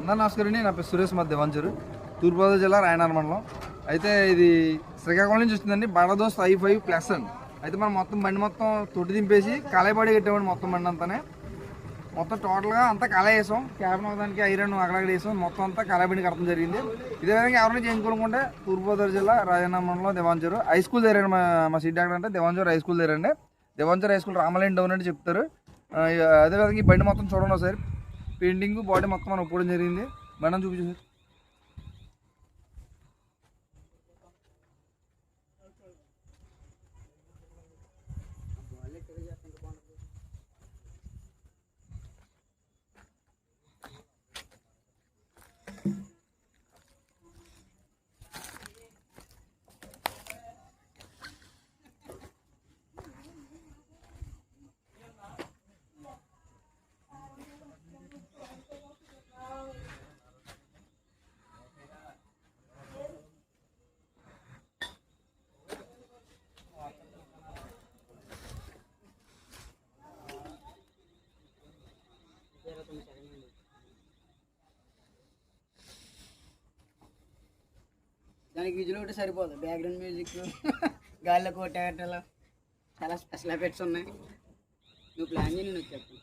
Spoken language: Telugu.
అందరూ నమస్కారం. నా పేరు సురేష్ మధ్య వంచూరు, తూర్పుగోదావరి జిల్లా రాయనగరం మండలం. అయితే ఇది శ్రీకాకుళం నుంచి వచ్చిందండి. బడదోస్ i5+ అండి. అయితే మనం మొత్తం బండి మొత్తం తొట్టి దింపేసి కళాయిపడి కట్టామండి. మొత్తం బండి అంతానే మొత్తం టోటల్గా అంతా కళాయి వేసాం. క్యాబిన్ ఒకదానికి ఐరన్ అక్కడక్కడ వేసాం. మొత్తం అంతా కళాయిపడి కట్టడం జరిగింది. ఇదే విధంగా ఎవరైనా చేయించుకోనుకుంటే తూర్పుగోదావరి జిల్లా రాజనగరం మండలం దివాంచూరు హై స్కూల్ దగ్గర మా సీట్ ఎక్కడ అంటే దివాంచూరు హై స్కూల్ దగ్గర అండి. దివాంచూరు హై స్కూల్ రామలైన్ డౌన్ అంటే చెప్తారు. అదేవిధంగా ఈ బండి మొత్తం చూడండి ఒకసారి. పెయింటింగ్ బాడీ మొత్తం మనం ఒప్పుకోవడం జరిగింది. బండి చూపించు సార్. దానికి విజులు ఒకటి సరిపోదు. బ్యాక్గ్రౌండ్ మ్యూజిక్, గాల్లో కోటలు, చాలా స్పెషల్ ఎఫెక్ట్స్ ఉన్నాయి. నువ్వు ప్లాన్ చేయి, నేను చెప్పు.